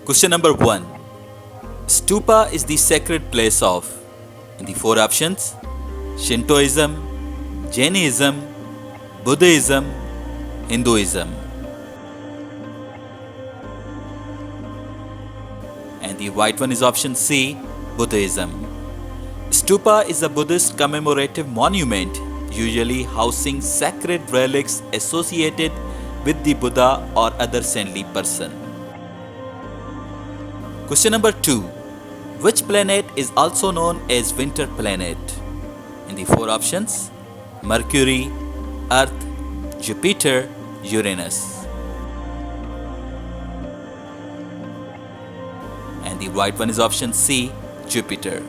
Question number 1. Stupa is the sacred place of, in the 4 options, Shintoism, Jainism, Buddhism, Hinduism. And the right one is option C, Buddhism. Stupa is a Buddhist commemorative monument, usually housing sacred relics associated with the Buddha or other saintly person. Question number 2. Which planet is also known as winter planet? In the 4 options, Mercury, Earth, Jupiter, Uranus. And the right one is option C, Jupiter.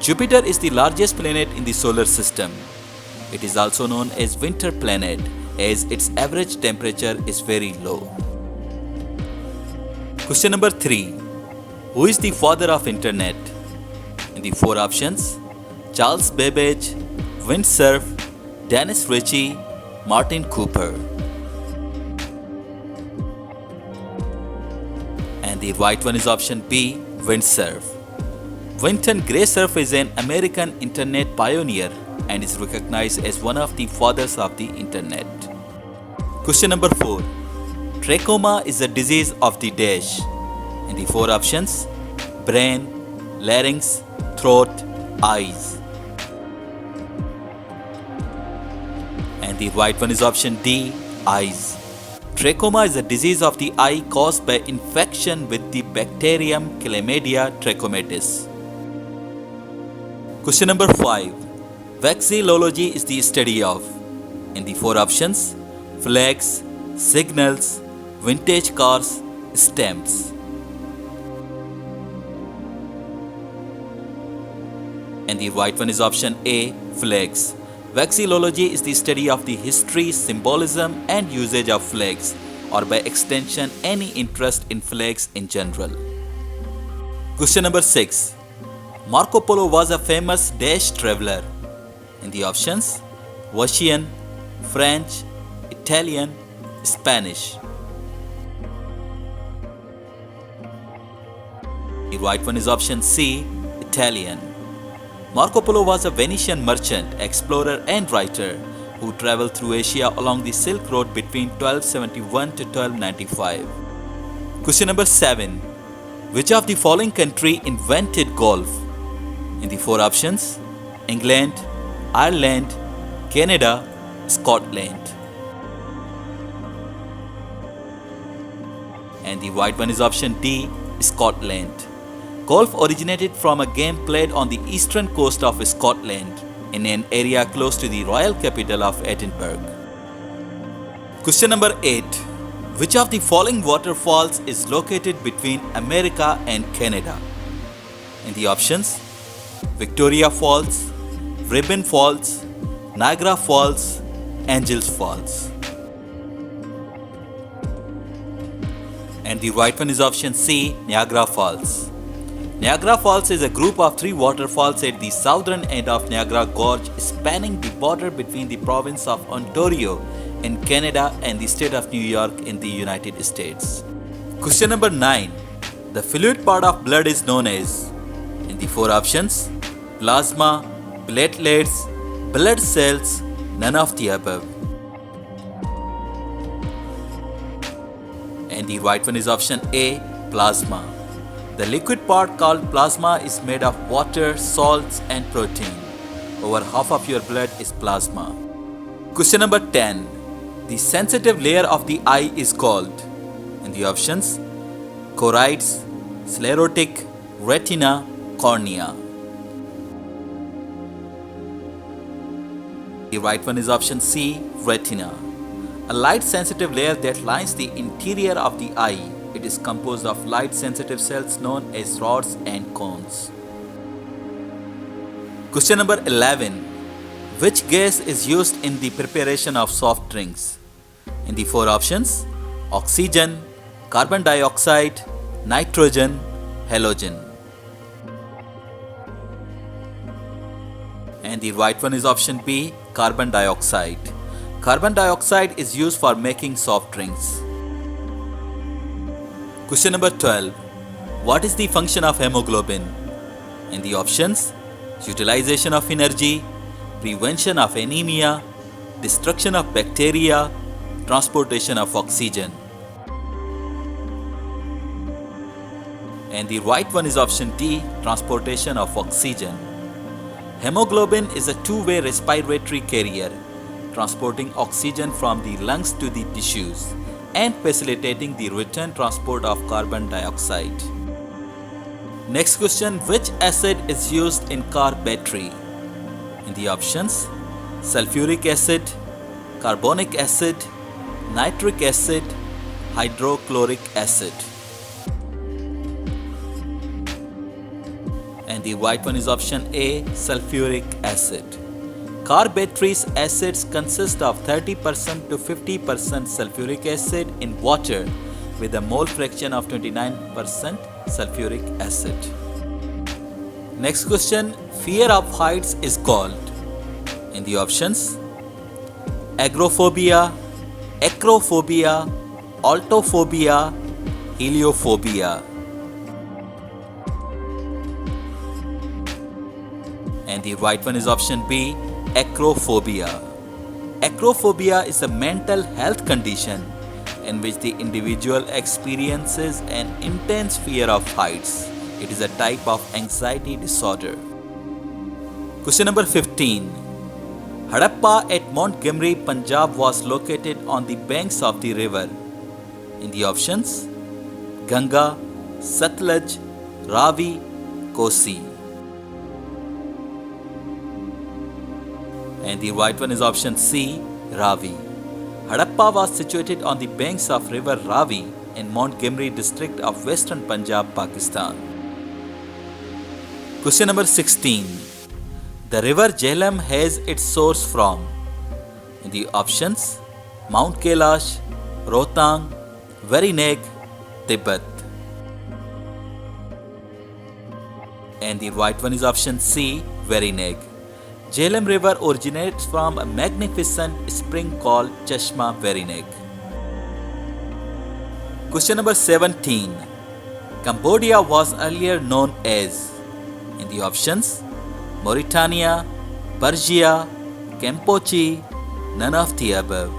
Jupiter is the largest planet in the solar system. It is also known as winter planet as its average temperature is very low. Question number 3. Who is the father of internet? In the 4 options, Charles Babbage, Vint Cerf, Dennis Ritchie, Martin Cooper. And the right one is option B, Vint Cerf. Vinton Gray Cerf is an American internet pioneer and is recognized as one of the fathers of the internet. Question number 4. Trachoma is a disease of the dash. In the 4 options, brain, larynx, throat, eyes. And the right one is option D, eyes. Trachoma is a disease of the eye caused by infection with the bacterium Chlamydia trachomatis. Question number 5. Vexillology is the study of, in the 4 options, flags, signals, vintage cars, stamps. And the right one is option A, flags. Vexillology is the study of the history, symbolism and usage of flags, or by extension any interest in flags in general. Question number 6. Marco Polo was a famous dash traveler. In the options, Russian, French, Italian, Spanish. The right one is option C, Italian. Marco Polo was a Venetian merchant, explorer and writer who traveled through Asia along the Silk Road between 1271 to 1295. Question number 7. Which of the following country invented golf? In the 4 options, England, Ireland, Canada, Scotland. And the right one is option D, Scotland. Golf originated from a game played on the eastern coast of Scotland in an area close to the royal capital of Edinburgh. Question number 8. Which of the following waterfalls is located between America and Canada? In the options, Victoria Falls, Ribbon Falls, Niagara Falls, Angels Falls. And the right one is option C, Niagara Falls. Niagara Falls is a group of 3 waterfalls at the southern end of Niagara Gorge, spanning the border between the province of Ontario in Canada and the state of New York in the United States. Question number 9. The fluid part of blood is known as, in the 4 options, plasma, platelets, blood cells, none of the above. And the right one is option A, plasma. The liquid part called plasma is made of water, salts and protein. Over half of your blood is plasma. Question number 10. The sensitive layer of the eye is called, in the options, choroids, sclerotic, retina, cornea. The right one is option C, retina. A light-sensitive layer that lines the interior of the eye. It is composed of light-sensitive cells known as rods and cones. Question number 11. Which gas is used in the preparation of soft drinks? In the 4 options, oxygen, carbon dioxide, nitrogen, halogen. And the right one is option B, carbon dioxide. Carbon dioxide is used for making soft drinks. Question number 12. What is the function of hemoglobin? In the options, utilization of energy, prevention of anemia, destruction of bacteria, transportation of oxygen. And the right one is option D, transportation of oxygen. Hemoglobin is a two-way respiratory carrier, transporting oxygen from the lungs to the tissues and facilitating the return transport of carbon dioxide. Next question, which acid is used in car battery? In the options, sulfuric acid, carbonic acid, nitric acid, hydrochloric acid. And the right one is option A, sulfuric acid. Car batteries acids consist of 30% to 50% sulfuric acid in water with a mole fraction of 29% sulfuric acid. Next question, fear of heights is called. In the options, agoraphobia, acrophobia, altophobia, heliophobia. And the right one is option B, acrophobia. Acrophobia is a mental health condition in which the individual experiences an intense fear of heights. It is a type of anxiety disorder. Question number 15. Harappa at Montgomery, Punjab was located on the banks of the river. In the options, Ganga, Satluj, Ravi, Kosi. And the right one is option C, Ravi. Harappa was situated on the banks of river Ravi in Montgomery district of western Punjab, Pakistan. Question number 16. The river Jhelum has its source from. In the options, Mount Kailash, Rohtang, Verineg, Tibet. And the right one is option C, Verineg. Jhelum River originates from a magnificent spring called Chashma Verineg. Question number 17. Cambodia was earlier known as. In the options, Mauritania, Persia, Campochi, none of the above.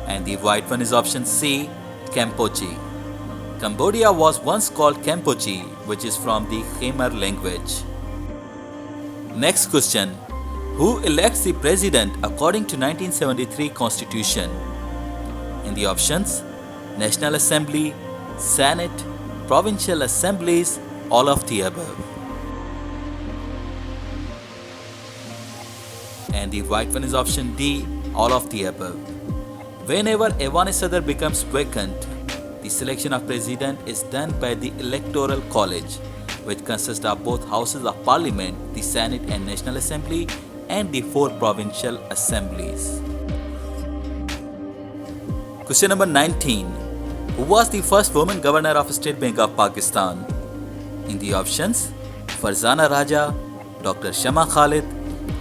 And the right one is option C, Campochi. Cambodia was once called Campochi, which is from the Khmer language. Next question. Who elects the president according to 1973 Constitution? In the options, National Assembly, Senate, Provincial Assemblies, all of the above. And the right one is option D, all of the above. Whenever a one Sadr becomes vacant, the selection of president is done by the Electoral College, which consists of both houses of parliament, the Senate and National Assembly, and the 4 provincial assemblies. Question number 19. Who was the first woman governor of State Bank of Pakistan? In the options, Farzana Raja, Dr. Shama Khalid,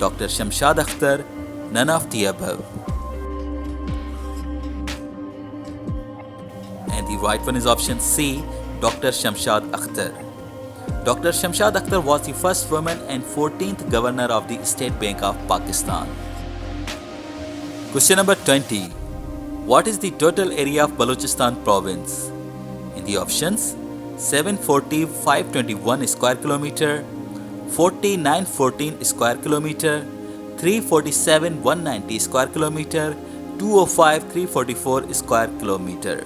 Dr. Shamshad Akhtar, none of the above. And the right one is option C, Dr. Shamshad Akhtar. Dr. Shamshad Akhtar was the first woman and 14th governor of the State Bank of Pakistan. Question number 20. What is the total area of Balochistan province? In the options, 740,521 square kilometer, 4914 square kilometer, 347,190 square kilometer, 205,344 square kilometer.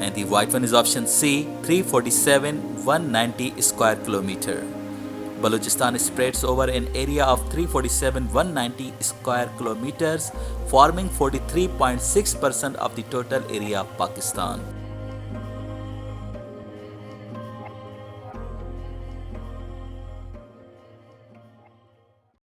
And the right one is option C, 347,190 square kilometer. Balochistan spreads over an area of 347,190 square kilometers, forming 43.6% of the total area of Pakistan.